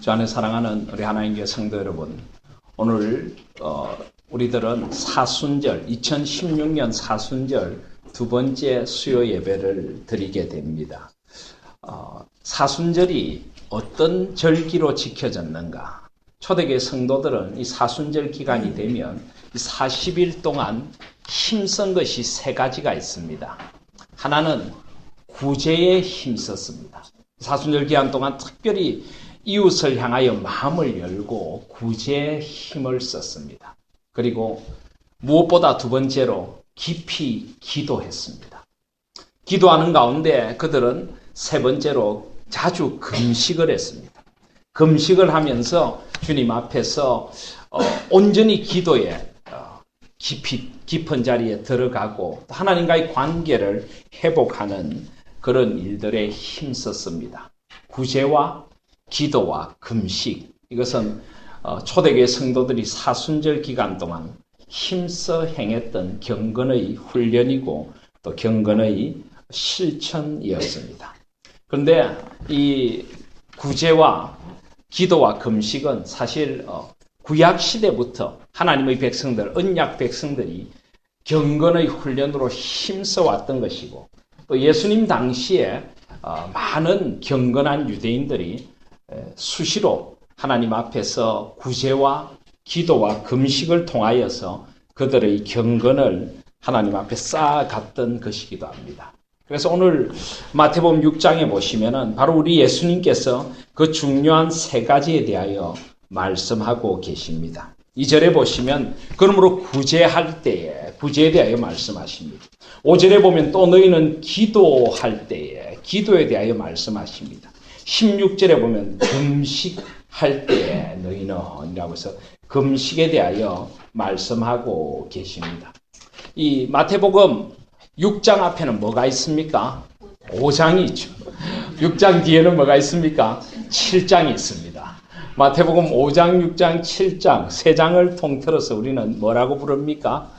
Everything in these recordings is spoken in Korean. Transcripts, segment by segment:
주 안에 사랑하는 우리 하나님의 성도 여러분, 오늘 우리들은 사순절, 2016년 사순절 두 번째 수요 예배를 드리게 됩니다. 사순절이 어떤 절기로 지켜졌는가? 초대교회 성도들은 이 사순절 기간이 되면 40일 동안 힘쓴 것이 세 가지가 있습니다. 하나는 구제에 힘썼습니다. 사순절 기간 동안 특별히 이웃을 향하여 마음을 열고 구제에 힘을 썼습니다. 그리고 무엇보다 두 번째로 깊이 기도했습니다. 기도하는 가운데 그들은 세 번째로 자주 금식을 했습니다. 금식을 하면서 주님 앞에서 온전히 기도에 깊은 자리에 들어가고 하나님과의 관계를 회복하는 그런 일들에 힘썼습니다. 구제와 기도와 금식, 이것은 초대교회 성도들이 사순절 기간 동안 힘써 행했던 경건의 훈련이고 또 경건의 실천이었습니다. 그런데 이 구제와 기도와 금식은 사실 구약 시대부터 하나님의 백성들, 언약 백성들이 경건의 훈련으로 힘써 왔던 것이고 또 예수님 당시에 많은 경건한 유대인들이 수시로 하나님 앞에서 구제와 기도와 금식을 통하여서 그들의 경건을 하나님 앞에 쌓아갔던 것이기도 합니다. 그래서 오늘 마태복음 6장에 보시면은 바로 우리 예수님께서 그 중요한 세 가지에 대하여 말씀하고 계십니다. 2절에 보시면 그러므로 구제할 때에 구제에 대하여 말씀하십니다. 5절에 보면 또 너희는 기도할 때에 기도에 대하여 말씀하십니다. 16절에 보면 금식할 때에 너희는 이라고 해서 금식에 대하여 말씀하고 계십니다. 이 마태복음 6장 앞에는 뭐가 있습니까? 5장이 있죠. 6장 뒤에는 뭐가 있습니까? 7장이 있습니다. 마태복음 5장, 6장, 7장 세 장을 통틀어서 우리는 뭐라고 부릅니까?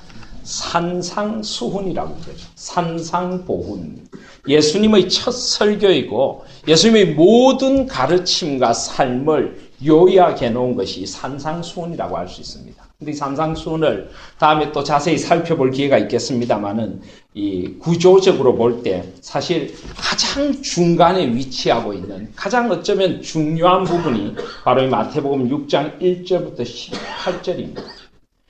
산상수훈이라고 그러죠. 산상보훈. 예수님의 첫 설교이고 예수님의 모든 가르침과 삶을 요약해 놓은 것이 산상수훈이라고 할 수 있습니다. 근데 이 산상수훈을 다음에 또 자세히 살펴볼 기회가 있겠습니다만은 이 구조적으로 볼 때 사실 가장 중간에 위치하고 있는 가장 어쩌면 중요한 부분이 바로 이 마태복음 6장 1절부터 18절입니다.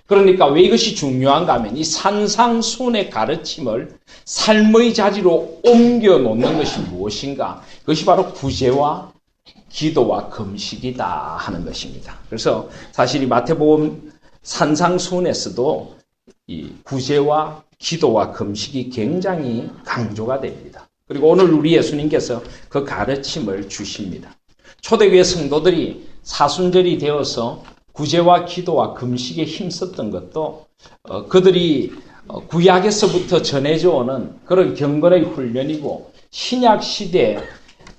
그러니까 왜 이것이 중요한가 하면 이 산상수훈의 가르침을 삶의 자리로 옮겨 놓는 것이 무엇인가? 그것이 바로 구제와 기도와 금식이다 하는 것입니다. 그래서 사실 이 마태복음 산상수훈에서도 이 구제와 기도와 금식이 굉장히 강조가 됩니다. 그리고 오늘 우리 예수님께서 그 가르침을 주십니다. 초대교회 성도들이 사순절이 되어서 구제와 기도와 금식에 힘썼던 것도 그들이 구약에서부터 전해져 오는 그런 경건의 훈련이고 신약 시대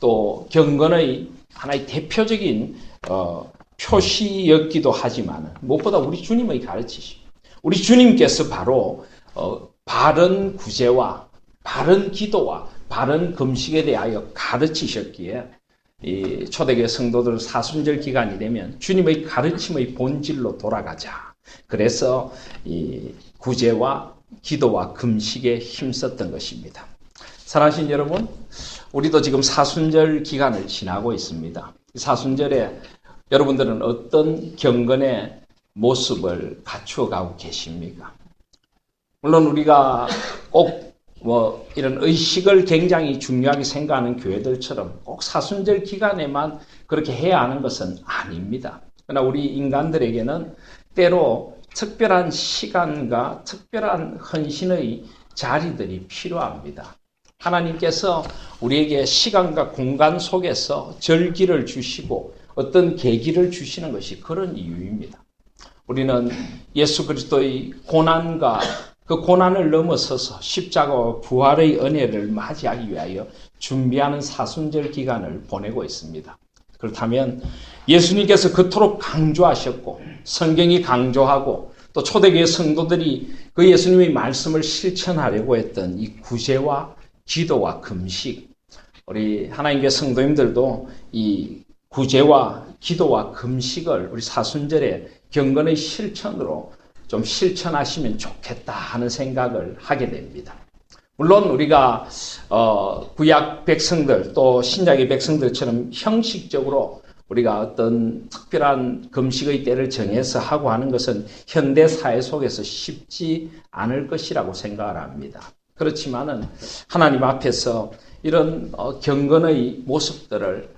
또 경건의 하나의 대표적인 표시였기도 하지만 무엇보다 우리 주님의 가르치심. 우리 주님께서 바로 바른 구제와 바른 기도와 바른 금식에 대하여 가르치셨기에 이 초대교회 성도들 사순절 기간이 되면 주님의 가르침의 본질로 돌아가자. 그래서 이 구제와 기도와 금식에 힘썼던 것입니다. 사랑하신 여러분, 우리도 지금 사순절 기간을 지나고 있습니다. 사순절에 여러분들은 어떤 경건의 모습을 갖추어가고 계십니까? 물론 우리가 꼭 이런 의식을 굉장히 중요하게 생각하는 교회들처럼 꼭 사순절 기간에만 그렇게 해야 하는 것은 아닙니다. 그러나 우리 인간들에게는 때로 특별한 시간과 특별한 헌신의 자리들이 필요합니다. 하나님께서 우리에게 시간과 공간 속에서 절기를 주시고 어떤 계기를 주시는 것이 그런 이유입니다. 우리는 예수 그리스도의 고난과 그 고난을 넘어서서 십자가와 부활의 은혜를 맞이하기 위하여 준비하는 사순절 기간을 보내고 있습니다. 그렇다면 예수님께서 그토록 강조하셨고 성경이 강조하고 또 초대교회 성도들이 그 예수님의 말씀을 실천하려고 했던 이 구제와 기도와 금식, 우리 하나님의 성도님들도 이 구제와 기도와 금식을 우리 사순절의 경건의 실천으로 좀 실천하시면 좋겠다 하는 생각을 하게 됩니다. 물론 우리가 구약 백성들 또 신약의 백성들처럼 형식적으로 우리가 어떤 특별한 금식의 때를 정해서 하고 하는 것은 현대 사회 속에서 쉽지 않을 것이라고 생각을 합니다. 그렇지만은 하나님 앞에서 이런 경건의 모습들을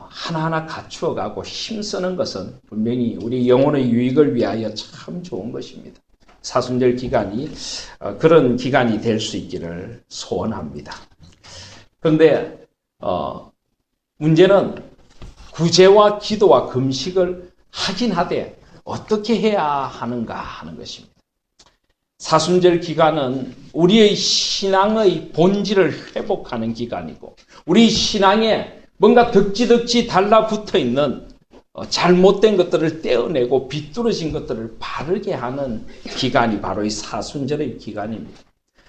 하나하나 갖추어가고 힘쓰는 것은 분명히 우리 영혼의 유익을 위하여 참 좋은 것입니다. 사순절 기간이 그런 기간이 될 수 있기를 소원합니다. 그런데 문제는 구제와 기도와 금식을 하긴 하되 어떻게 해야 하는가 하는 것입니다. 사순절 기간은 우리의 신앙의 본질을 회복하는 기간이고 우리 신앙에 뭔가 덕지덕지 달라붙어 있는 잘못된 것들을 떼어내고 비뚤어진 것들을 바르게 하는 기간이 바로 이 사순절의 기간입니다.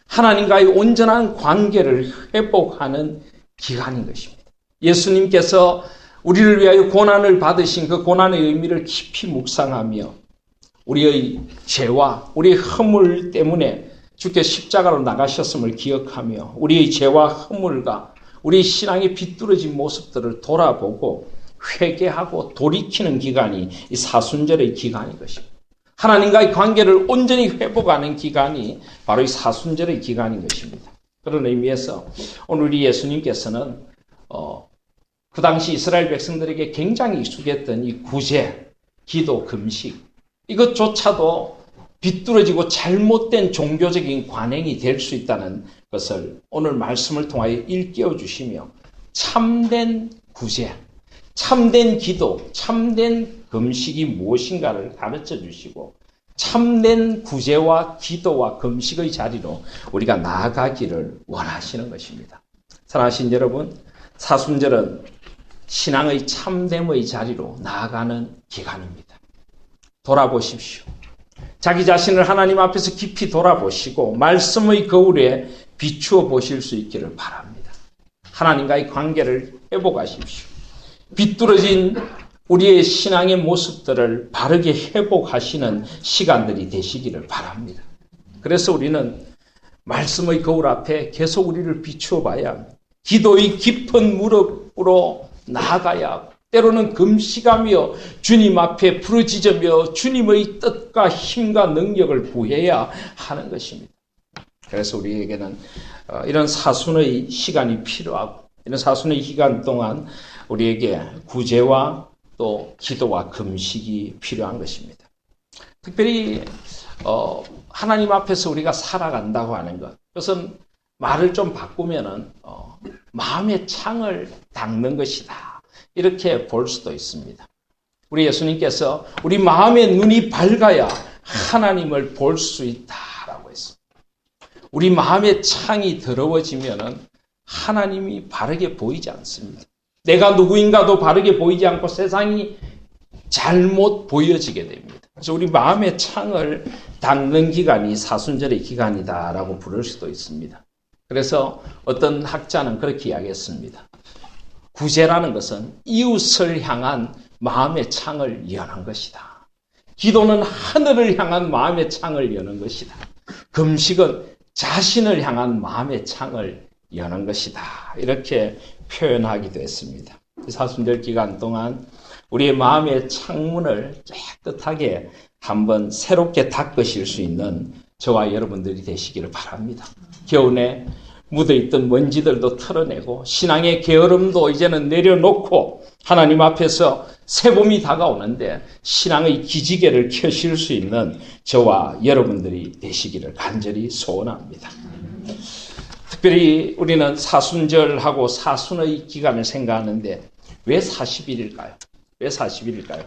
하나님과의 온전한 관계를 회복하는 기간인 것입니다. 예수님께서 우리를 위하여 고난을 받으신 그 고난의 의미를 깊이 묵상하며 우리의 죄와 우리의 허물 때문에 주께 십자가로 나가셨음을 기억하며 우리의 죄와 허물과 우리 신앙의 비뚤어진 모습들을 돌아보고 회개하고 돌이키는 기간이 이 사순절의 기간인 것입니다. 하나님과의 관계를 온전히 회복하는 기간이 바로 이 사순절의 기간인 것입니다. 그런 의미에서 오늘 우리 예수님께서는 그 당시 이스라엘 백성들에게 굉장히 익숙했던 이 구제, 기도, 금식 이것조차도 비뚤어지고 잘못된 종교적인 관행이 될 수 있다는 것을 오늘 말씀을 통하여 일깨워 주시며 참된 구제, 참된 기도, 참된 금식이 무엇인가를 가르쳐 주시고 참된 구제와 기도와 금식의 자리로 우리가 나아가기를 원하시는 것입니다. 사랑하신 여러분, 사순절은 신앙의 참됨의 자리로 나아가는 기간입니다. 돌아보십시오. 자기 자신을 하나님 앞에서 깊이 돌아보시고 말씀의 거울에 비추어 보실 수 있기를 바랍니다. 하나님과의 관계를 회복하십시오. 비뚤어진 우리의 신앙의 모습들을 바르게 회복하시는 시간들이 되시기를 바랍니다. 그래서 우리는 말씀의 거울 앞에 계속 우리를 비추어 봐야 합니다. 기도의 깊은 무릎으로 나아가야 하고 때로는 금식하며 주님 앞에 부르짖으며 주님의 뜻과 힘과 능력을 구해야 하는 것입니다. 그래서 우리에게는 이런 사순의 시간이 필요하고 이런 사순의 기간 동안 우리에게 구제와 또 기도와 금식이 필요한 것입니다. 특별히 하나님 앞에서 우리가 살아간다고 하는 것, 그것은 말을 좀 바꾸면은 마음의 창을 닦는 것이다. 이렇게 볼 수도 있습니다. 우리 예수님께서 우리 마음의 눈이 밝아야 하나님을 볼 수 있다라고 했습니다. 우리 마음의 창이 더러워지면은 하나님이 바르게 보이지 않습니다. 내가 누구인가도 바르게 보이지 않고 세상이 잘못 보여지게 됩니다. 그래서 우리 마음의 창을 닦는 기간이 사순절의 기간이다라고 부를 수도 있습니다. 그래서 어떤 학자는 그렇게 이야기했습니다. 구제라는 것은 이웃을 향한 마음의 창을 여는 것이다. 기도는 하늘을 향한 마음의 창을 여는 것이다. 금식은 자신을 향한 마음의 창을 여는 것이다. 이렇게 표현하기도 했습니다. 사순절 기간 동안 우리의 마음의 창문을 깨끗하게 한번 새롭게 닦으실 수 있는 저와 여러분들이 되시기를 바랍니다. 겨우내 묻어있던 먼지들도 털어내고 신앙의 게으름도 이제는 내려놓고 하나님 앞에서 새봄이 다가오는데 신앙의 기지개를 켜실 수 있는 저와 여러분들이 되시기를 간절히 소원합니다. 특별히 우리는 사순절하고 사순의 기간을 생각하는데 왜 40일일까요? 왜 40일일까요?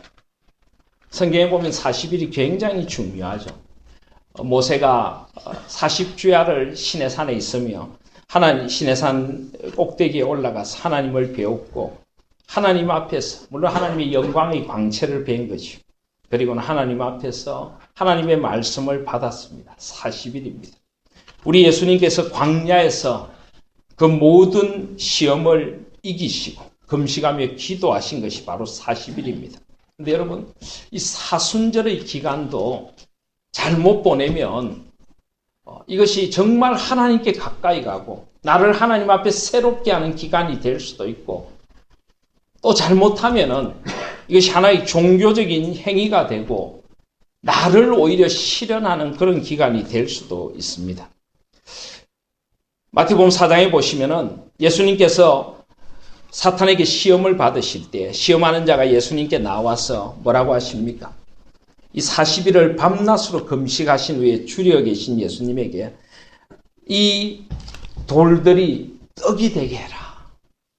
성경에 보면 40일이 굉장히 중요하죠. 모세가 40주야를 시내산에 있으며 하나님 시내산 꼭대기에 올라가서 하나님을 배웠고 하나님 앞에서 물론 하나님의 영광의 광채를 뵌 거죠. 그리고는 하나님 앞에서 하나님의 말씀을 받았습니다. 40일입니다. 우리 예수님께서 광야에서 그 모든 시험을 이기시고 금식하며 기도하신 것이 바로 40일입니다. 근데 여러분, 이 사순절의 기간도 잘못 보내면 이것이 정말 하나님께 가까이 가고 나를 하나님 앞에 새롭게 하는 기간이 될 수도 있고, 또 잘못하면은 이것이 하나의 종교적인 행위가 되고 나를 오히려 실현하는 그런 기간이 될 수도 있습니다. 마태복음 4장에 보시면은 예수님께서 사탄에게 시험을 받으실 때 시험하는 자가 예수님께 나와서 뭐라고 하십니까? 이 40일을 밤낮으로 금식하신 후에 줄여 계신 예수님에게 이 돌들이 떡이 되게 해라.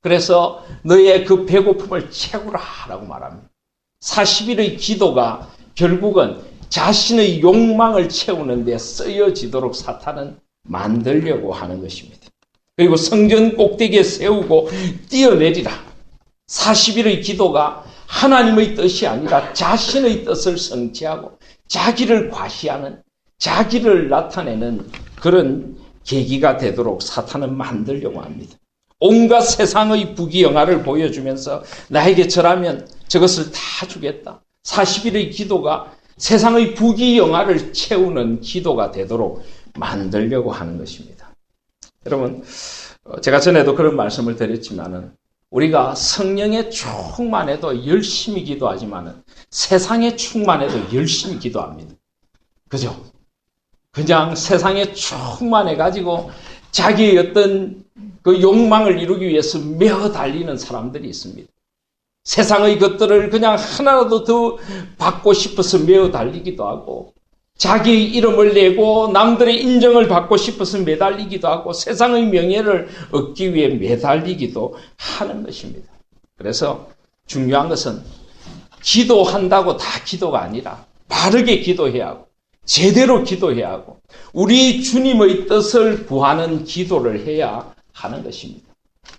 그래서 너의 그 배고픔을 채우라 라고 말합니다. 40일의 기도가 결국은 자신의 욕망을 채우는 데 쓰여지도록 사탄은 만들려고 하는 것입니다. 그리고 성전 꼭대기에 세우고 뛰어내리라. 40일의 기도가 하나님의 뜻이 아니라 자신의 뜻을 성취하고 자기를 과시하는, 자기를 나타내는 그런 계기가 되도록 사탄은 만들려고 합니다. 온갖 세상의 부귀영화를 보여주면서 나에게 절하면 저것을 다 주겠다. 40일의 기도가 세상의 부귀영화를 채우는 기도가 되도록 만들려고 하는 것입니다. 여러분, 제가 전에도 그런 말씀을 드렸지만은 우리가 성령에 충만해도 열심히 기도하지만은 세상에 충만해도 열심히 기도합니다. 그죠? 그냥 세상에 충만해가지고 자기의 어떤 그 욕망을 이루기 위해서 매어 달리는 사람들이 있습니다. 세상의 것들을 그냥 하나라도 더 받고 싶어서 매어 달리기도 하고, 자기의 이름을 내고 남들의 인정을 받고 싶어서 매달리기도 하고, 세상의 명예를 얻기 위해 매달리기도 하는 것입니다. 그래서 중요한 것은 기도한다고 다 기도가 아니라 바르게 기도해야 하고 제대로 기도해야 하고 우리 주님의 뜻을 구하는 기도를 해야 하는 것입니다.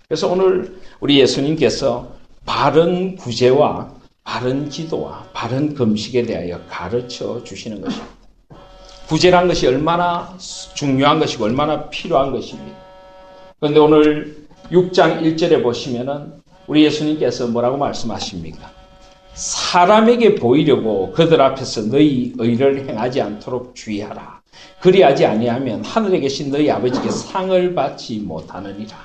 그래서 오늘 우리 예수님께서 바른 구제와 바른 기도와 바른 금식에 대하여 가르쳐 주시는 것입니다. 구제란 것이 얼마나 중요한 것이고 얼마나 필요한 것입니다. 그런데 오늘 6장 1절에 보시면은 우리 예수님께서 뭐라고 말씀하십니까? 사람에게 보이려고 그들 앞에서 너희 의를 행하지 않도록 주의하라. 그리하지 아니하면 하늘에 계신 너희 아버지께 상을 받지 못하느니라.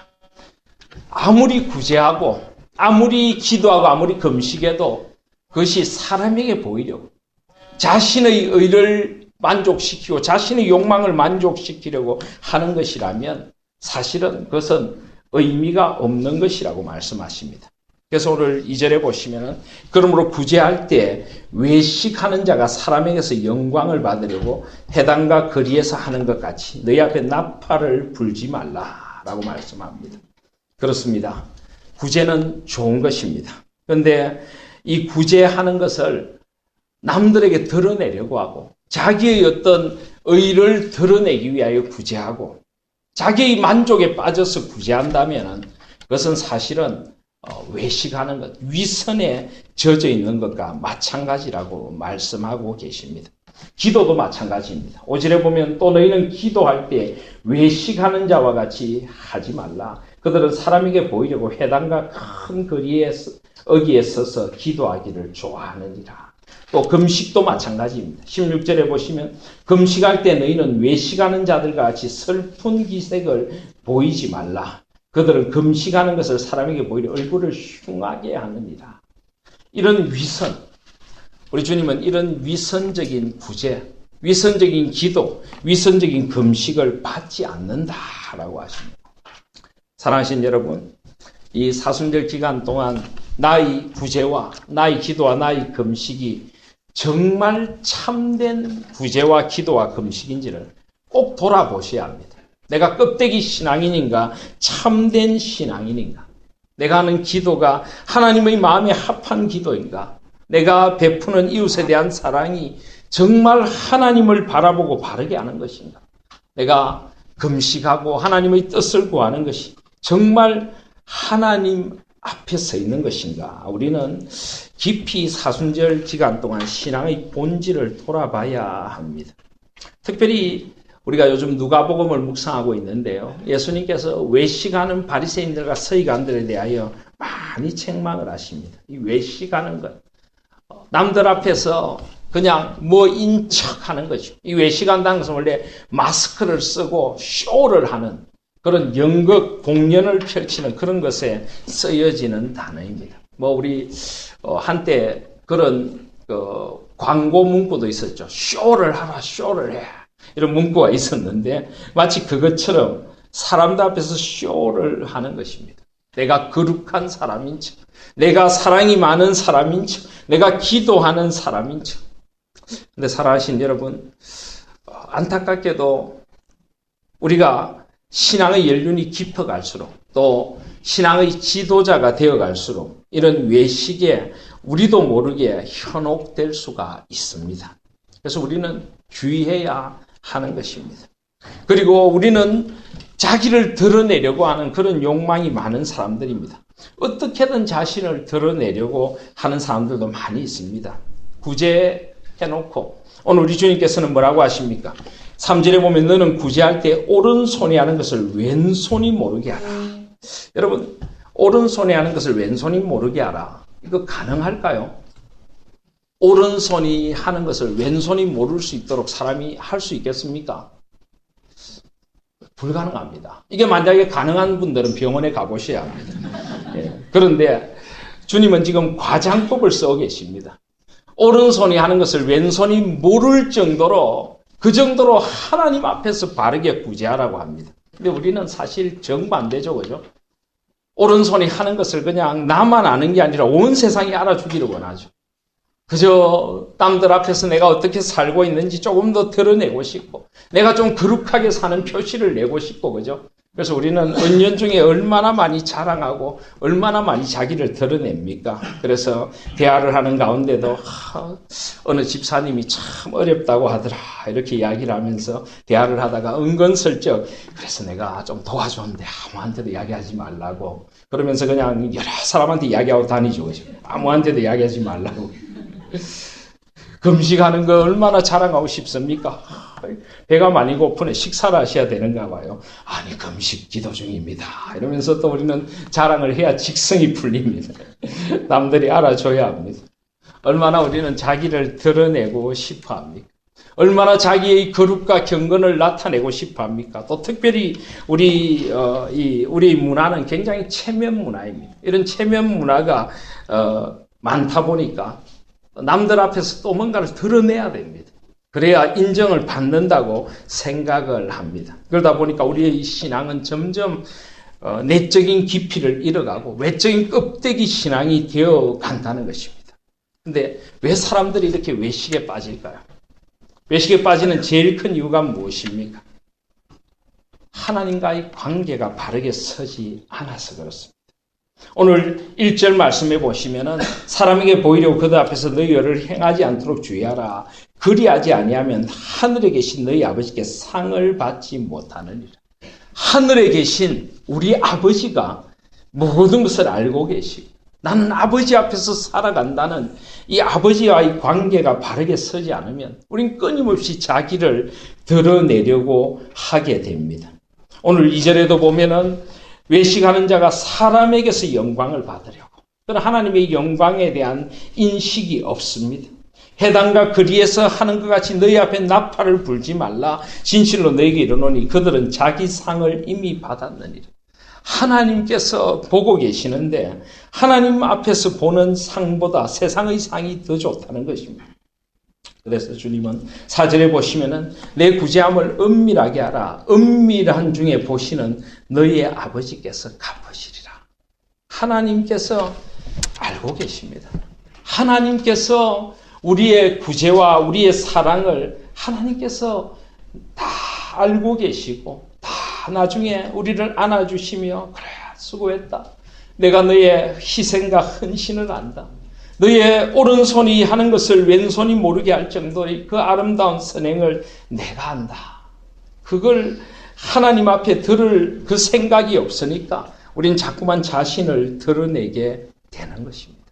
아무리 구제하고 아무리 기도하고 아무리 금식해도 그것이 사람에게 보이려고 자신의 의를 만족시키고 자신의 욕망을 만족시키려고 하는 것이라면 사실은 그것은 의미가 없는 것이라고 말씀하십니다. 그래서 오늘 2절에 보시면은 그러므로 구제할 때 외식하는 자가 사람에게서 영광을 받으려고 회당과 거리에서 하는 것 같이 너희 앞에 나팔을 불지 말라라고 말씀합니다. 그렇습니다. 구제는 좋은 것입니다. 그런데 이 구제하는 것을 남들에게 드러내려고 하고 자기의 어떤 의를 드러내기 위하여 구제하고 자기의 만족에 빠져서 구제한다면 그것은 사실은 외식하는 것, 위선에 젖어 있는 것과 마찬가지라고 말씀하고 계십니다. 기도도 마찬가지입니다. 5절에 보면 또 너희는 기도할 때 외식하는 자와 같이 하지 말라. 그들은 사람에게 보이려고 회당과 큰 어귀에 서서 기도하기를 좋아하느니라. 또 금식도 마찬가지입니다. 16절에 보시면 금식할 때 너희는 외식하는 자들과 같이 슬픈 기색을 보이지 말라. 그들은 금식하는 것을 사람에게 보이려 얼굴을 흉하게 하느니라. 이런 위선, 우리 주님은 이런 위선적인 구제, 위선적인 기도, 위선적인 금식을 받지 않는다라고 하십니다. 사랑하신 여러분, 이 사순절 기간 동안 나의 구제와 나의 기도와 나의 금식이 정말 참된 구제와 기도와 금식인지를 꼭 돌아보셔야 합니다. 내가 껍데기 신앙인인가 참된 신앙인인가? 내가 하는 기도가 하나님의 마음에 합한 기도인가? 내가 베푸는 이웃에 대한 사랑이 정말 하나님을 바라보고 바르게 하는 것인가? 내가 금식하고 하나님의 뜻을 구하는 것이 정말 하나님 앞에 서 있는 것인가? 우리는 깊이 사순절 기간 동안 신앙의 본질을 돌아봐야 합니다. 특별히 우리가 요즘 누가복음을 묵상하고 있는데요. 예수님께서 외식하는 바리새인들과 서기관들에 대하여 많이 책망을 하십니다. 이 외식하는 것. 남들 앞에서 그냥 뭐인 척하는 거죠. 이 외식한다는 것은 원래 마스크를 쓰고 쇼를 하는 그런 연극 공연을 펼치는 그런 것에 쓰여지는 단어입니다. 우리 한때 그런 광고 문구도 있었죠. 쇼를 하라, 쇼를 해. 이런 문구가 있었는데 마치 그것처럼 사람들 앞에서 쇼를 하는 것입니다. 내가 거룩한 사람인 척, 내가 사랑이 많은 사람인 척, 내가 기도하는 사람인 척. 근데 사랑하신 여러분, 안타깝게도 우리가 신앙의 연륜이 깊어갈수록 또 신앙의 지도자가 되어갈수록 이런 외식에 우리도 모르게 현혹될 수가 있습니다. 그래서 우리는 주의해야 하는 것입니다. 그리고 우리는 자기를 드러내려고 하는 그런 욕망이 많은 사람들입니다. 어떻게든 자신을 드러내려고 하는 사람들도 많이 있습니다. 구제해놓고 오늘 우리 주님께서는 뭐라고 하십니까? 3절에 보면 너는 구제할 때 오른손이 하는 것을 왼손이 모르게 하라. 여러분, 오른손이 하는 것을 왼손이 모르게 하라. 이거 가능할까요? 오른손이 하는 것을 왼손이 모를 수 있도록 사람이 할 수 있겠습니까? 불가능합니다. 이게 만약에 가능한 분들은 병원에 가보셔야 합니다. 그런데 주님은 지금 과장법을 쓰고 계십니다. 오른손이 하는 것을 왼손이 모를 정도로 그 정도로 하나님 앞에서 바르게 구제하라고 합니다. 근데 우리는 사실 정반대죠, 그죠? 오른손이 하는 것을 그냥 나만 아는 게 아니라 온 세상이 알아주기를 원하죠. 그저 남들 앞에서 내가 어떻게 살고 있는지 조금 더 드러내고 싶고 내가 좀 거룩하게 사는 표시를 내고 싶고 그죠? 그래서 우리는 은연중에 얼마나 많이 자랑하고 얼마나 많이 자기를 드러냅니까? 그래서 대화를 하는 가운데도 어느 집사님이 참 어렵다고 하더라 이렇게 이야기를 하면서 대화를 하다가 은근슬쩍 그래서 내가 좀 도와줬는데 아무한테도 이야기하지 말라고 그러면서 그냥 여러 사람한테 이야기하고 다니죠. 그죠? 아무한테도 이야기하지 말라고. 금식하는 거 얼마나 자랑하고 싶습니까? 배가 많이 고프네. 식사를 하셔야 되는가 봐요. 아니 금식 기도 중입니다. 이러면서 또 우리는 자랑을 해야 직성이 풀립니다. 남들이 알아줘야 합니다. 얼마나 우리는 자기를 드러내고 싶어 합니까? 얼마나 자기의 거룩과 경건을 나타내고 싶어 합니까? 또 특별히 우리 문화는 굉장히 체면 문화입니다. 이런 체면 문화가 많다 보니까 남들 앞에서 또 뭔가를 드러내야 됩니다. 그래야 인정을 받는다고 생각을 합니다. 그러다 보니까 우리의 신앙은 점점 내적인 깊이를 잃어가고 외적인 껍데기 신앙이 되어 간다는 것입니다. 그런데 왜 사람들이 이렇게 외식에 빠질까요? 외식에 빠지는 제일 큰 이유가 무엇입니까? 하나님과의 관계가 바르게 서지 않아서 그렇습니다. 오늘 1절 말씀해 보시면은 사람에게 보이려고 그들 앞에서 너희 열을 행하지 않도록 주의하라. 그리하지 아니하면 하늘에 계신 너희 아버지께 상을 받지 못하느니라. 하늘에 계신 우리 아버지가 모든 것을 알고 계시고 나는 아버지 앞에서 살아간다는 이 아버지와의 관계가 바르게 서지 않으면 우린 끊임없이 자기를 드러내려고 하게 됩니다. 오늘 2절에도 보면은 외식하는 자가 사람에게서 영광을 받으려고. 그러나 하나님의 영광에 대한 인식이 없습니다. 해당과 거리에서 하는 것 같이 너희 앞에 나팔을 불지 말라. 진실로 너희에게 이르노니 그들은 자기 상을 이미 받았느니라. 하나님께서 보고 계시는데 하나님 앞에서 보는 상보다 세상의 상이 더 좋다는 것입니다. 그래서 주님은 4절에 보시면은 내 구제함을 은밀하게 하라. 은밀한 중에 보시는 너희의 아버지께서 갚으시리라. 하나님께서 알고 계십니다. 하나님께서 우리의 구제와 우리의 사랑을 하나님께서 다 알고 계시고 다 나중에 우리를 안아주시며 그래 수고했다. 내가 너의 희생과 헌신을 안다. 너의 오른손이 하는 것을 왼손이 모르게 할 정도의 그 아름다운 선행을 내가 안다. 그걸 하나님 앞에 들을 그 생각이 없으니까 우린 자꾸만 자신을 드러내게 되는 것입니다.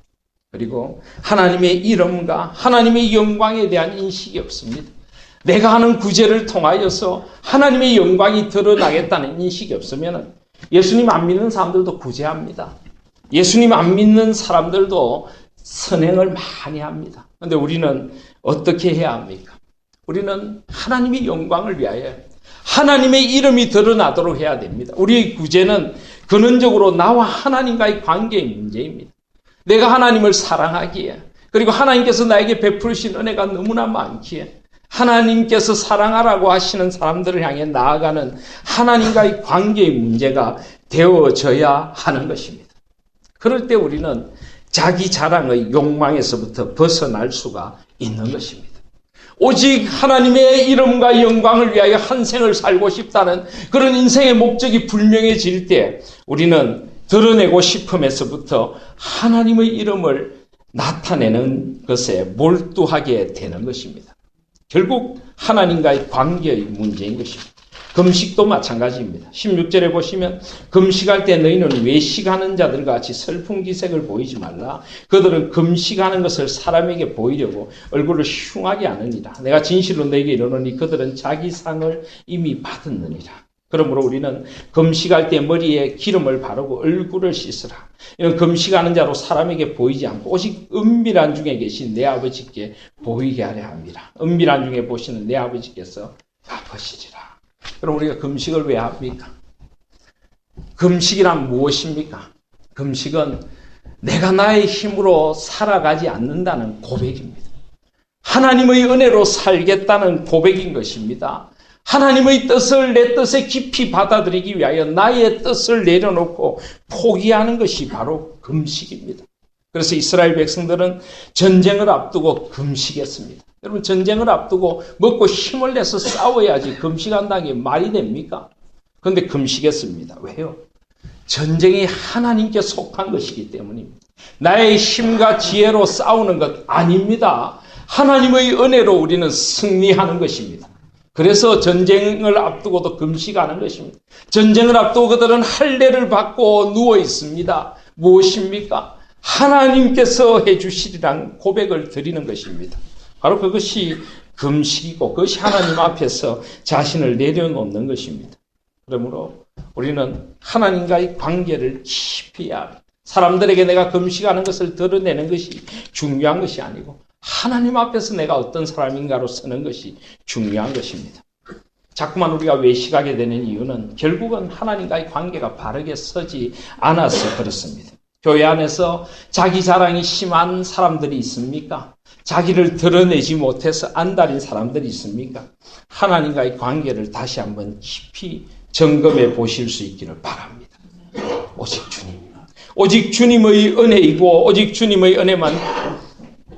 그리고 하나님의 이름과 하나님의 영광에 대한 인식이 없습니다. 내가 하는 구제를 통하여서 하나님의 영광이 드러나겠다는 인식이 없으면 예수님 안 믿는 사람들도 구제합니다. 예수님 안 믿는 사람들도 선행을 많이 합니다. 그런데 우리는 어떻게 해야 합니까? 우리는 하나님의 영광을 위하여 하나님의 이름이 드러나도록 해야 됩니다. 우리의 구제는 근원적으로 나와 하나님과의 관계의 문제입니다. 내가 하나님을 사랑하기에, 그리고 하나님께서 나에게 베푸신 은혜가 너무나 많기에 하나님께서 사랑하라고 하시는 사람들을 향해 나아가는 하나님과의 관계의 문제가 되어져야 하는 것입니다. 그럴 때 우리는 자기 자랑의 욕망에서부터 벗어날 수가 있는 것입니다. 오직 하나님의 이름과 영광을 위하여 한 생을 살고 싶다는 그런 인생의 목적이 분명해질 때 우리는 드러내고 싶음에서부터 하나님의 이름을 나타내는 것에 몰두하게 되는 것입니다. 결국 하나님과의 관계의 문제인 것입니다. 금식도 마찬가지입니다. 16절에 보시면 금식할 때 너희는 외식하는 자들과 같이 슬픈 기색을 보이지 말라. 그들은 금식하는 것을 사람에게 보이려고 얼굴을 흉하게 하느니라. 내가 진실로 너에게 이르노니 그들은 자기 상을 이미 받았느니라. 그러므로 우리는 금식할 때 머리에 기름을 바르고 얼굴을 씻으라. 이런 금식하는 자로 사람에게 보이지 않고 오직 은밀한 중에 계신 내 아버지께 보이게 하려 합니다. 은밀한 중에 보시는 내 아버지께서 갚으시리라. 그럼 우리가 금식을 왜 합니까? 금식이란 무엇입니까? 금식은 내가 나의 힘으로 살아가지 않는다는 고백입니다. 하나님의 은혜로 살겠다는 고백인 것입니다. 하나님의 뜻을 내 뜻에 깊이 받아들이기 위하여 나의 뜻을 내려놓고 포기하는 것이 바로 금식입니다. 그래서 이스라엘 백성들은 전쟁을 앞두고 금식했습니다. 여러분, 전쟁을 앞두고 먹고 힘을 내서 싸워야지 금식한다는 게 말이 됩니까? 그런데 금식했습니다. 왜요? 전쟁이 하나님께 속한 것이기 때문입니다. 나의 힘과 지혜로 싸우는 것 아닙니다. 하나님의 은혜로 우리는 승리하는 것입니다. 그래서 전쟁을 앞두고도 금식하는 것입니다. 전쟁을 앞두고 그들은 할례를 받고 누워 있습니다. 무엇입니까? 하나님께서 해주시리란 고백을 드리는 것입니다. 바로 그것이 금식이고 그것이 하나님 앞에서 자신을 내려놓는 것입니다. 그러므로 우리는 하나님과의 관계를 깊이 해야 합니다. 사람들에게 내가 금식하는 것을 드러내는 것이 중요한 것이 아니고 하나님 앞에서 내가 어떤 사람인가로 서는 것이 중요한 것입니다. 자꾸만 우리가 외식하게 되는 이유는 결국은 하나님과의 관계가 바르게 서지 않아서 그렇습니다. 교회 안에서 자기 자랑이 심한 사람들이 있습니까? 자기를 드러내지 못해서 안달인 사람들이 있습니까? 하나님과의 관계를 다시 한번 깊이 점검해 보실 수 있기를 바랍니다. 오직 주님, 오직 주님의 은혜이고 오직 주님의 은혜만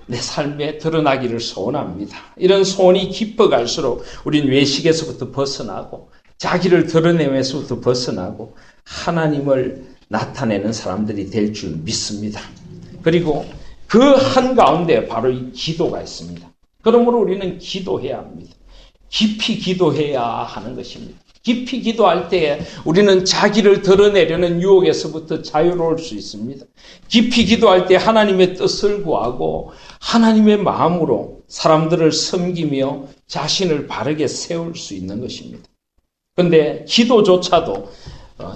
내 삶에 드러나기를 소원합니다. 이런 소원이 깊어갈수록 우린 외식에서부터 벗어나고 자기를 드러내면서부터 벗어나고 하나님을 나타내는 사람들이 될 줄 믿습니다. 그리고 그 한가운데 바로 이 기도가 있습니다. 그러므로 우리는 기도해야 합니다. 깊이 기도해야 하는 것입니다. 깊이 기도할 때에 우리는 자기를 드러내려는 유혹에서부터 자유로울 수 있습니다. 깊이 기도할 때 하나님의 뜻을 구하고 하나님의 마음으로 사람들을 섬기며 자신을 바르게 세울 수 있는 것입니다. 그런데 기도조차도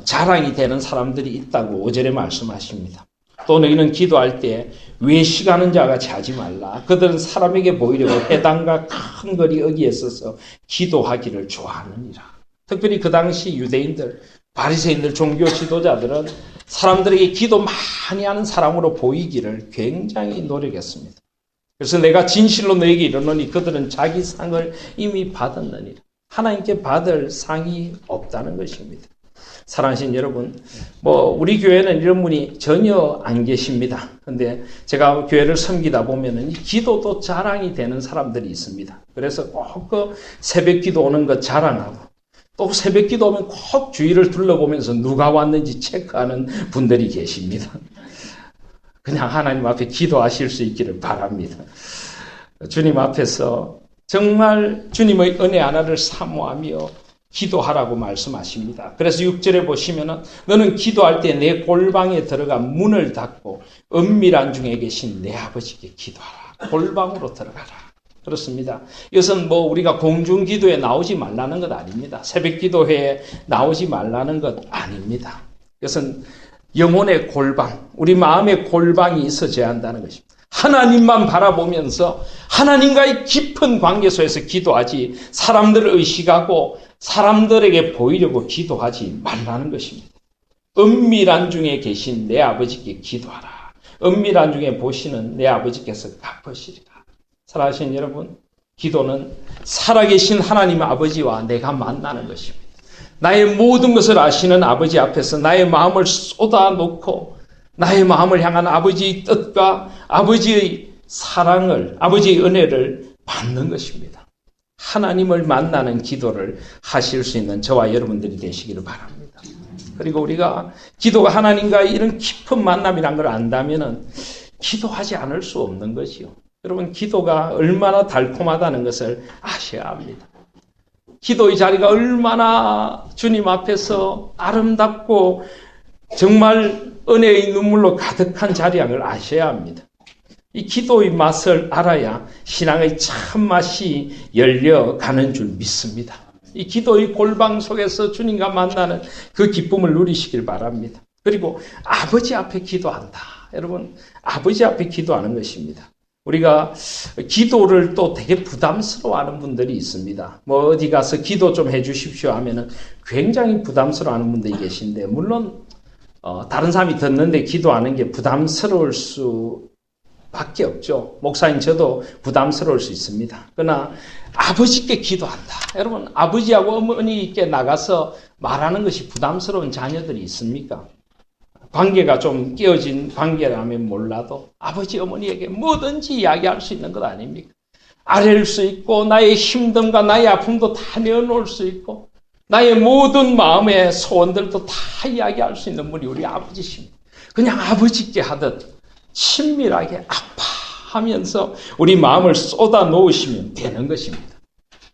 자랑이 되는 사람들이 있다고 5절에 말씀하십니다. 또 너희는 기도할 때 외식하는 자같이 하지 말라. 그들은 사람에게 보이려고 회당과 큰 거리 어귀에 서서 기도하기를 좋아하느니라. 특별히 그 당시 유대인들, 바리새인들, 종교 지도자들은 사람들에게 기도 많이 하는 사람으로 보이기를 굉장히 노력했습니다. 그래서 내가 진실로 너에게 이르노니 그들은 자기 상을 이미 받았느니라. 하나님께 받을 상이 없다는 것입니다. 사랑하신 여러분, 우리 교회는 이런 분이 전혀 안 계십니다. 근데 제가 교회를 섬기다 보면은 기도도 자랑이 되는 사람들이 있습니다. 그래서 꼭 그 새벽 기도 오는 거 자랑하고 또 새벽 기도 오면 꼭 주위를 둘러보면서 누가 왔는지 체크하는 분들이 계십니다. 그냥 하나님 앞에 기도하실 수 있기를 바랍니다. 주님 앞에서 정말 주님의 은혜 하나를 사모하며 기도하라고 말씀하십니다. 그래서 6절에 보시면은 너는 기도할 때 내 골방에 들어가 문을 닫고 은밀한 중에 계신 내 아버지께 기도하라. 골방으로 들어가라. 그렇습니다. 이것은 우리가 공중 기도에 나오지 말라는 것 아닙니다. 새벽 기도회에 나오지 말라는 것 아닙니다. 이것은 영혼의 골방, 우리 마음의 골방이 있어져야 한다는 것입니다. 하나님만 바라보면서 하나님과의 깊은 관계 속에서 기도하지 사람들을 의식하고 사람들에게 보이려고 기도하지 말라는 것입니다. 은밀한 중에 계신 내 아버지께 기도하라. 은밀한 중에 보시는 내 아버지께서 갚으시리라. 사랑하시는 여러분, 기도는 살아계신 하나님 아버지와 내가 만나는 것입니다. 나의 모든 것을 아시는 아버지 앞에서 나의 마음을 쏟아놓고 나의 마음을 향한 아버지의 뜻과 아버지의 사랑을, 아버지의 은혜를 받는 것입니다. 하나님을 만나는 기도를 하실 수 있는 저와 여러분들이 되시기를 바랍니다. 그리고 우리가 기도가 하나님과의 이런 깊은 만남이란 걸 안다면 기도하지 않을 수 없는 것이요. 여러분, 기도가 얼마나 달콤하다는 것을 아셔야 합니다. 기도의 자리가 얼마나 주님 앞에서 아름답고 정말 은혜의 눈물로 가득한 자리인 걸 아셔야 합니다. 이 기도의 맛을 알아야 신앙의 참맛이 열려가는 줄 믿습니다. 이 기도의 골방 속에서 주님과 만나는 그 기쁨을 누리시길 바랍니다. 그리고 아버지 앞에 기도한다. 여러분, 아버지 앞에 기도하는 것입니다. 우리가 기도를 또 되게 부담스러워하는 분들이 있습니다. 뭐 어디 가서 기도 좀 해주십시오 하면은 굉장히 부담스러워하는 분들이 계신데, 물론 다른 사람이 듣는데 기도하는 게 부담스러울 수밖에 없죠. 목사님 저도 부담스러울 수 있습니다. 그러나 아버지께 기도한다. 여러분, 아버지하고 어머니께 나가서 말하는 것이 부담스러운 자녀들이 있습니까? 관계가 좀 깨어진 관계라면 몰라도 아버지 어머니에게 뭐든지 이야기할 수 있는 것 아닙니까? 아랠 수 있고 나의 힘듦과 나의 아픔도 다 내어놓을 수 있고 나의 모든 마음의 소원들도 다 이야기할 수 있는 분이 우리 아버지십니다. 그냥 아버지께 하듯 친밀하게 아파하면서 우리 마음을 쏟아 놓으시면 되는 것입니다.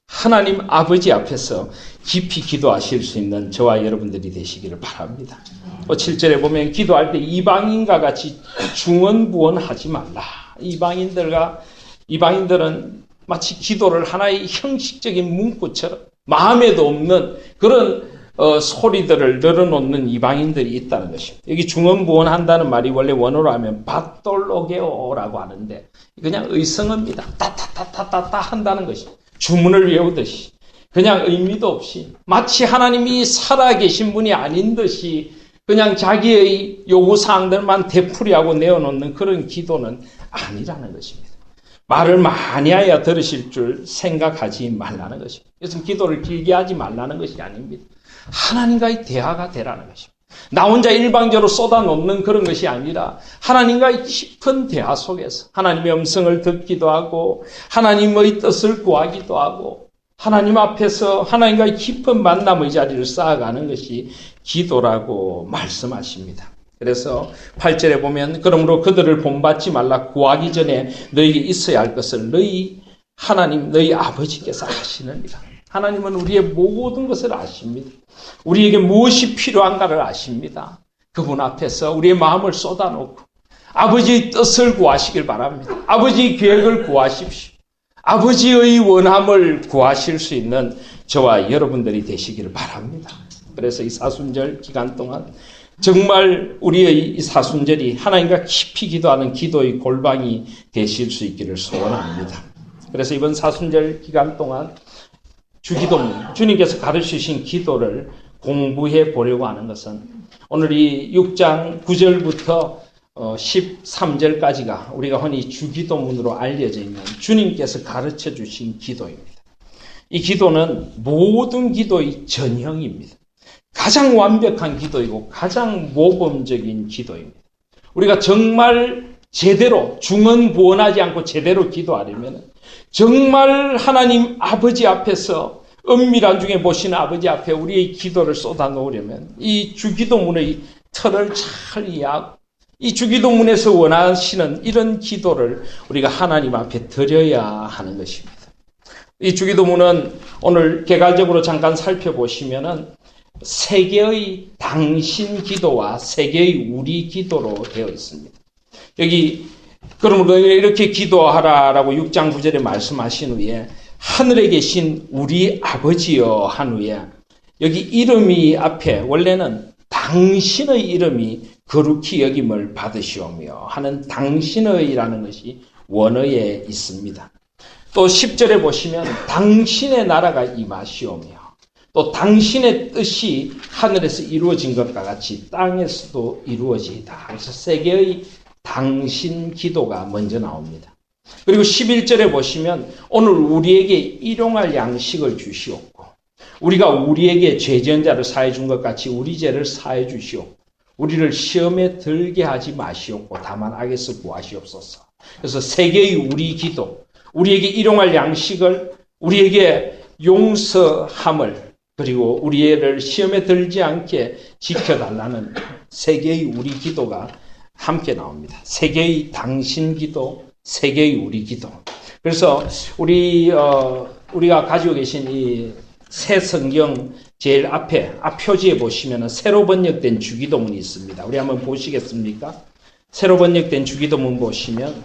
하나님 아버지 앞에서 깊이 기도하실 수 있는 저와 여러분들이 되시기를 바랍니다. 7절에 보면 기도할 때 이방인과 같이 중언부언하지 말라. 이방인들은 마치 기도를 하나의 형식적인 문구처럼 마음에도 없는 그런 소리들을 늘어놓는 이방인들이 있다는 것입니다. 여기 중언부언한다는 말이 원래 원어로 하면 바톨로게오라고 하는데 그냥 의성어입니다. 따따따따따 한다는 것입니다. 주문을 외우듯이 그냥 의미도 없이 마치 하나님이 살아계신 분이 아닌 듯이 그냥 자기의 요구사항들만 되풀이하고 내어놓는 그런 기도는 아니라는 것입니다. 말을 많이 해야 들으실 줄 생각하지 말라는 것입니다. 그래서 기도를 길게 하지 말라는 것이 아닙니다. 하나님과의 대화가 되라는 것입니다. 나 혼자 일방적으로 쏟아놓는 그런 것이 아니라 하나님과의 깊은 대화 속에서 하나님의 음성을 듣기도 하고 하나님의 뜻을 구하기도 하고 하나님 앞에서 하나님과의 깊은 만남의 자리를 쌓아가는 것이 기도라고 말씀하십니다. 그래서 8절에 보면 그러므로 그들을 본받지 말라. 구하기 전에 너희에게 있어야 할 것을 너희 하나님 너희 아버지께서 아시느니라. 하나님은 우리의 모든 것을 아십니다. 우리에게 무엇이 필요한가를 아십니다. 그분 앞에서 우리의 마음을 쏟아놓고 아버지의 뜻을 구하시길 바랍니다. 아버지의 계획을 구하십시오. 아버지의 원함을 구하실 수 있는 저와 여러분들이 되시기를 바랍니다. 그래서 이 사순절 기간 동안 정말 우리의 이 사순절이 하나님과 깊이 기도하는 기도의 골방이 되실 수 있기를 소원합니다. 그래서 이번 사순절 기간 동안 주기도문, 주님께서 가르치신 기도를 공부해 보려고 하는 것은 오늘 이 6장 9절부터 13절까지가 우리가 흔히 주기도문으로 알려져 있는 주님께서 가르쳐 주신 기도입니다. 이 기도는 모든 기도의 전형입니다. 가장 완벽한 기도이고 가장 모범적인 기도입니다. 우리가 정말 제대로 중언부언하지 않고 제대로 기도하려면 정말 하나님 아버지 앞에서 은밀한 중에 보시는 아버지 앞에 우리의 기도를 쏟아놓으려면 이 주기도문의 틀을 잘 이해하고 이 주기도문에서 원하시는 이런 기도를 우리가 하나님 앞에 드려야 하는 것입니다. 이 주기도문은 오늘 개괄적으로 잠깐 살펴보시면은 세 개의 당신 기도와 세 개의 우리 기도로 되어 있습니다. 여기 그러므로 이렇게 기도하라라고 6장 9절에 말씀하신 후에 하늘에 계신 우리 아버지여 한 후에 여기 이름이 앞에 원래는 당신의 이름이 거룩히 여김을 받으시오며 하는 당신의라는 것이 원어에 있습니다. 또 10절에 보시면 당신의 나라가 임하시오며 또 당신의 뜻이 하늘에서 이루어진 것과 같이 땅에서도 이루어지이다. 그래서 세 개의 당신 기도가 먼저 나옵니다. 그리고 11절에 보시면 오늘 우리에게 일용할 양식을 주시옵고 우리가 우리에게 죄지은 자를 사해 준 것 같이 우리 죄를 사해 주시옵고 우리를 시험에 들게 하지 마시옵고 다만 악에서 구하시옵소서. 그래서 세 개의 우리 기도, 우리에게 일용할 양식을, 우리에게 용서함을, 그리고 우리를 시험에 들지 않게 지켜달라는 세 개의 우리 기도가 함께 나옵니다. 세 개의 당신 기도, 세 개의 우리 기도. 그래서 우리가 가지고 계신 이 새 성경 제일 앞에 앞표지에 보시면 새로 번역된 주기도문이 있습니다. 우리 한번 보시겠습니까? 새로 번역된 주기도문 보시면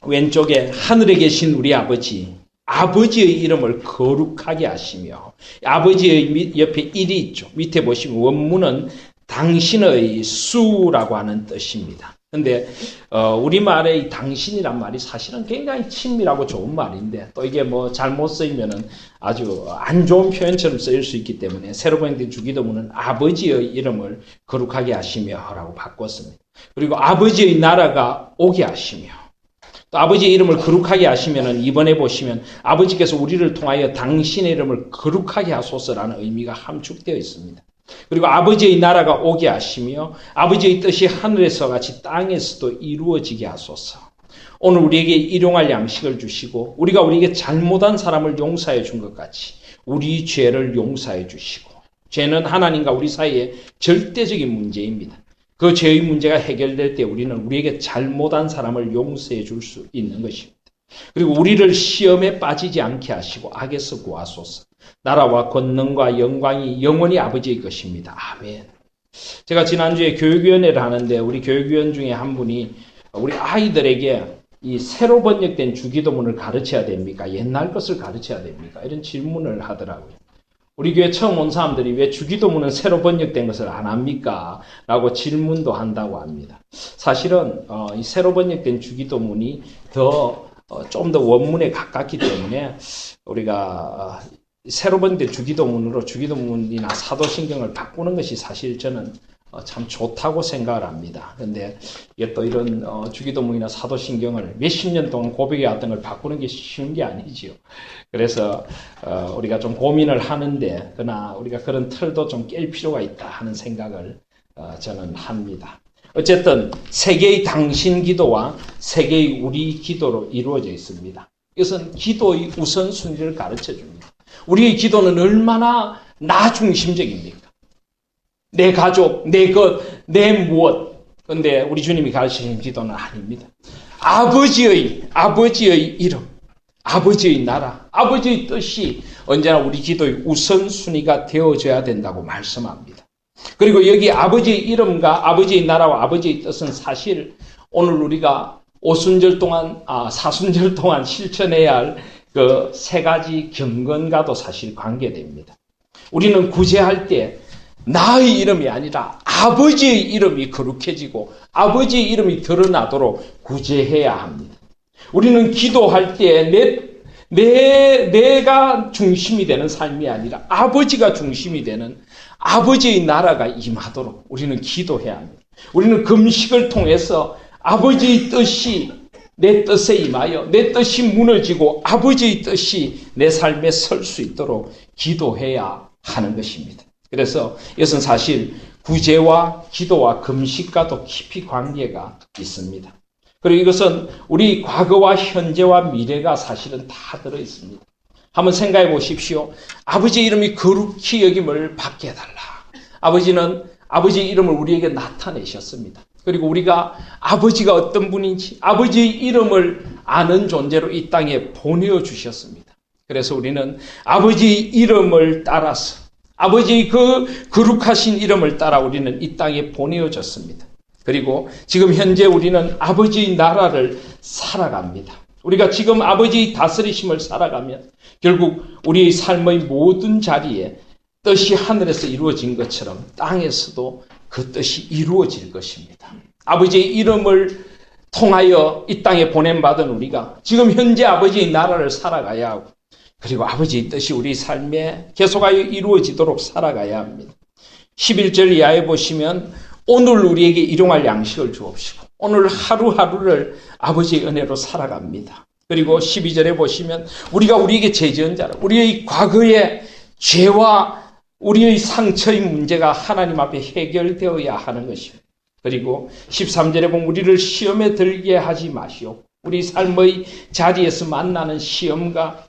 왼쪽에 하늘에 계신 우리 아버지, 아버지의 이름을 거룩하게 하시며 아버지의 옆에 일이 있죠. 밑에 보시면 원문은 당신의 수라고 하는 뜻입니다. 근데 우리말의 당신이란 말이 사실은 굉장히 친밀하고 좋은 말인데 또 이게 뭐 잘못 쓰이면은 아주 안 좋은 표현처럼 쓰일 수 있기 때문에 새로 번역된 주기도문은 아버지의 이름을 거룩하게 하시며라고 바꿨습니다. 그리고 아버지의 나라가 오게 하시며 또 아버지의 이름을 거룩하게 하시면은 이번에 보시면 아버지께서 우리를 통하여 당신의 이름을 거룩하게 하소서라는 의미가 함축되어 있습니다. 그리고 아버지의 나라가 오게 하시며 아버지의 뜻이 하늘에서 같이 땅에서도 이루어지게 하소서. 오늘 우리에게 일용할 양식을 주시고 우리가 우리에게 잘못한 사람을 용서해 준 것 같이 우리 죄를 용서해 주시고 죄는 하나님과 우리 사이에 절대적인 문제입니다. 그 죄의 문제가 해결될 때 우리는 우리에게 잘못한 사람을 용서해 줄 수 있는 것입니다. 그리고 우리를 시험에 빠지지 않게 하시고 악에서 구하소서. 나라와 권능과 영광이 영원히 아버지의 것입니다. 아멘. 제가 지난주에 교육위원회를 하는데 우리 교육위원 중에 한 분이 우리 아이들에게 이 새로 번역된 주기도문을 가르쳐야 됩니까? 옛날 것을 가르쳐야 됩니까? 이런 질문을 하더라고요. 우리 교회 처음 온 사람들이 왜 주기도문은 새로 번역된 것을 안 합니까? 라고 질문도 한다고 합니다. 사실은 이 새로 번역된 주기도문이 좀 더 원문에 가깝기 때문에 우리가 새로 번역된 주기도문으로 주기도문이나 사도신경을 바꾸는 것이 사실 저는 참 좋다고 생각을 합니다. 그런데 이게 또 이런 주기도문이나 사도신경을 몇십 년 동안 고백해 왔던 걸 바꾸는 게 쉬운 게 아니지요. 그래서 우리가 좀 고민을 하는데 그러나 우리가 그런 틀도 좀 깰 필요가 있다 하는 생각을 저는 합니다. 어쨌든 세 개의 당신 기도와 세 개의 우리 기도로 이루어져 있습니다. 이것은 기도의 우선순위를 가르쳐 줍니다. 우리의 기도는 얼마나 나 중심적입니까? 내 가족, 내 것, 내 무엇. 그런데 우리 주님이 가르치신 기도는 아닙니다. 아버지의 이름, 아버지의 나라, 아버지의 뜻이 언제나 우리 기도의 우선순위가 되어져야 된다고 말씀합니다. 그리고 여기 아버지의 이름과 아버지의 나라와 아버지의 뜻은 사실 오늘 우리가 사순절 동안 실천해야 할 그 세 가지 경건과도 사실 관계됩니다. 우리는 구제할 때 나의 이름이 아니라 아버지의 이름이 거룩해지고 아버지의 이름이 드러나도록 구제해야 합니다. 우리는 기도할 때 내가 중심이 되는 삶이 아니라 아버지가 중심이 되는 아버지의 나라가 임하도록 우리는 기도해야 합니다. 우리는 금식을 통해서 아버지의 뜻이 내 뜻에 임하여 내 뜻이 무너지고 아버지의 뜻이 내 삶에 설 수 있도록 기도해야 하는 것입니다. 그래서 이것은 사실 구제와 기도와 금식과도 깊이 관계가 있습니다. 그리고 이것은 우리 과거와 현재와 미래가 사실은 다 들어있습니다. 한번 생각해 보십시오. 아버지의 이름이 거룩히 여김을 받게 해달라. 아버지는 아버지의 이름을 우리에게 나타내셨습니다. 그리고 우리가 아버지가 어떤 분인지 아버지의 이름을 아는 존재로 이 땅에 보내주셨습니다. 그래서 우리는 아버지의 이름을 따라서 아버지의 그 거룩하신 이름을 따라 우리는 이 땅에 보내어졌습니다. 그리고 지금 현재 우리는 아버지의 나라를 살아갑니다. 우리가 지금 아버지의 다스리심을 살아가면 결국 우리의 삶의 모든 자리에 뜻이 하늘에서 이루어진 것처럼 땅에서도 그 뜻이 이루어질 것입니다. 아버지의 이름을 통하여 이 땅에 보냄받은 우리가 지금 현재 아버지의 나라를 살아가야 하고, 그리고 아버지의 뜻이 우리 삶에 계속하여 이루어지도록 살아가야 합니다. 11절 이하에 보시면 오늘 우리에게 일용할 양식을 주옵시고, 오늘 하루하루를 아버지의 은혜로 살아갑니다. 그리고 12절에 보시면 우리가 우리에게 죄 지은 자라, 우리의 과거의 죄와 우리의 상처의 문제가 하나님 앞에 해결되어야 하는 것입니다. 그리고 13절에 보면 우리를 시험에 들게 하지 마시오. 우리 삶의 자리에서 만나는 시험과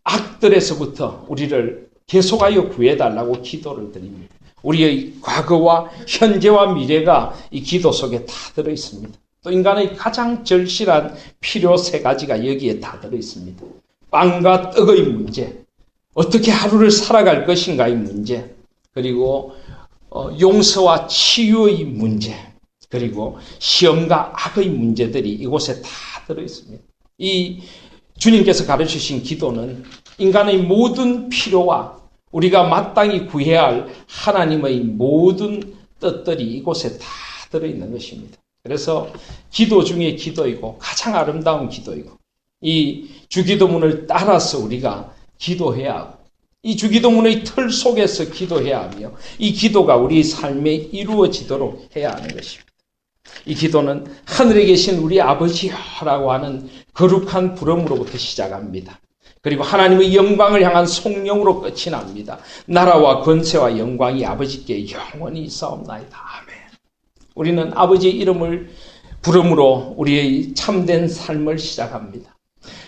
악들에서부터 우리를 계속하여 구해달라고 기도를 드립니다. 우리의 과거와 현재와 미래가 이 기도 속에 다 들어있습니다. 또 인간의 가장 절실한 필요 3가지가 여기에 다 들어있습니다. 빵과 떡의 문제, 어떻게 하루를 살아갈 것인가의 문제, 그리고 용서와 치유의 문제, 그리고 시험과 악의 문제들이 이곳에 다 들어있습니다. 이 주님께서 가르치신 기도는 인간의 모든 필요와 우리가 마땅히 구해야 할 하나님의 모든 뜻들이 이곳에 다 들어있는 것입니다. 그래서 기도 중에 기도이고 가장 아름다운 기도이고, 이 주기도문을 따라서 우리가 기도해야 하고, 이 주기도문의 틀 속에서 기도해야 하며, 이 기도가 우리 삶에 이루어지도록 해야 하는 것입니다. 이 기도는 하늘에 계신 우리 아버지여라고 하는 거룩한 부름으로부터 시작합니다. 그리고 하나님의 영광을 향한 송영으로 끝이 납니다. 나라와 권세와 영광이 아버지께 영원히 있사옵나이다. 아멘. 우리는 아버지의 이름을 부름으로 우리의 참된 삶을 시작합니다.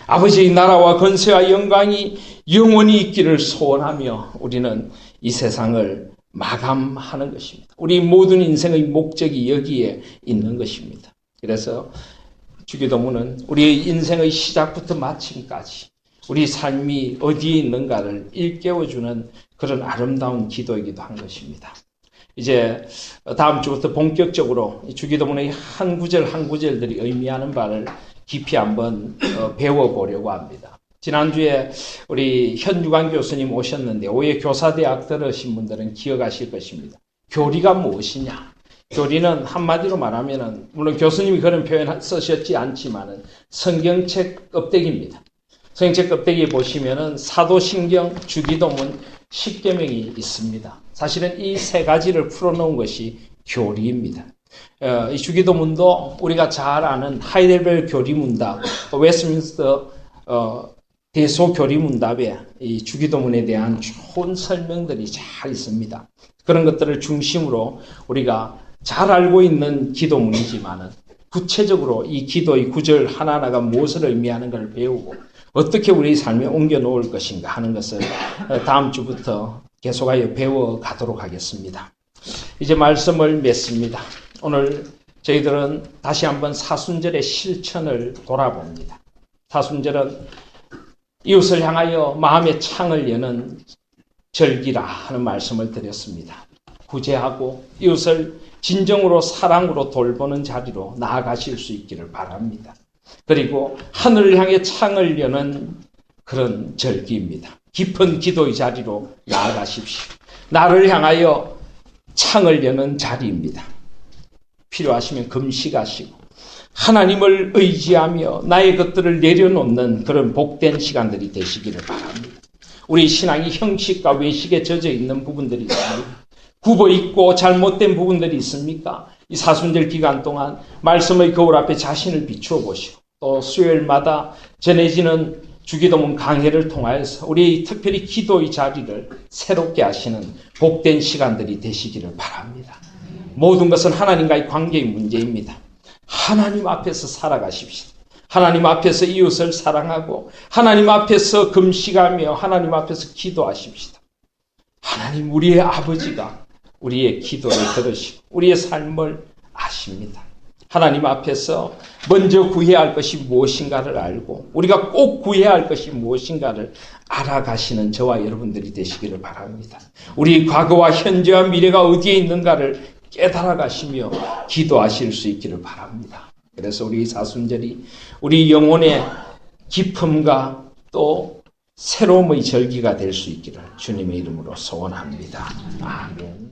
아버지의 나라와 권세와 영광이 영원히 있기를 소원하며 우리는 이 세상을 마감하는 것입니다. 우리 모든 인생의 목적이 여기에 있는 것입니다. 그래서 주기도문은 우리의 인생의 시작부터 마침까지 우리 삶이 어디에 있는가를 일깨워주는 그런 아름다운 기도이기도 한 것입니다. 이제 다음 주부터 본격적으로 주기도문의 한 구절 한 구절들이 의미하는 바를 깊이 한번 배워보려고 합니다. 지난주에 우리 현유관 교수님 오셨는데 오해 교사대학 들으신 분들은 기억하실 것입니다. 교리가 무엇이냐? 교리는 한마디로 말하면은, 물론 교수님이 그런 표현 쓰셨지 않지만은 성경책 껍데기입니다. 성경책 껍데기에 보시면은 사도신경, 주기도문, 십계명이 있습니다. 사실은 이 3가지를 풀어놓은 것이 교리입니다. 이 주기도문도 우리가 잘 아는 하이델베르 교리문답, 웨스트민스터 대소교리문답에 이 주기도문에 대한 좋은 설명들이 잘 있습니다. 그런 것들을 중심으로 우리가 잘 알고 있는 기도문이지만은 구체적으로 이 기도의 구절 하나하나가 무엇을 의미하는가를 배우고 어떻게 우리 삶에 옮겨 놓을 것인가 하는 것을 다음 주부터 계속하여 배워가도록 하겠습니다. 이제 말씀을 맺습니다. 오늘 저희들은 다시 한번 사순절의 실천을 돌아봅니다. 사순절은 이웃을 향하여 마음의 창을 여는 절기라 하는 말씀을 드렸습니다. 구제하고 이웃을 진정으로 사랑으로 돌보는 자리로 나아가실 수 있기를 바랍니다. 그리고 하늘을 향해 창을 여는 그런 절기입니다. 깊은 기도의 자리로 나아가십시오. 나를 향하여 창을 여는 자리입니다. 필요하시면 금식하시고 하나님을 의지하며 나의 것들을 내려놓는 그런 복된 시간들이 되시기를 바랍니다. 우리 신앙이 형식과 외식에 젖어 있는 부분들이 있습니다. 굽어 있고 잘못된 부분들이 있습니까? 이 사순절 기간 동안 말씀의 거울 앞에 자신을 비추어 보시고 또 수요일마다 전해지는 주기도문 강해를 통하여서 우리 특별히 기도의 자리를 새롭게 하시는 복된 시간들이 되시기를 바랍니다. 모든 것은 하나님과의 관계의 문제입니다. 하나님 앞에서 살아가십시오. 하나님 앞에서 이웃을 사랑하고 하나님 앞에서 금식하며 하나님 앞에서 기도하십시다. 하나님 우리의 아버지가 우리의 기도를 들으시고 우리의 삶을 아십니다. 하나님 앞에서 먼저 구해야 할 것이 무엇인가를 알고 우리가 꼭 구해야 할 것이 무엇인가를 알아가시는 저와 여러분들이 되시기를 바랍니다. 우리 과거와 현재와 미래가 어디에 있는가를 깨달아가시며 기도하실 수 있기를 바랍니다. 그래서 우리 사순절이 우리 영혼의 기쁨과 또 새로움의 절기가 될 수 있기를 주님의 이름으로 소원합니다. 아멘.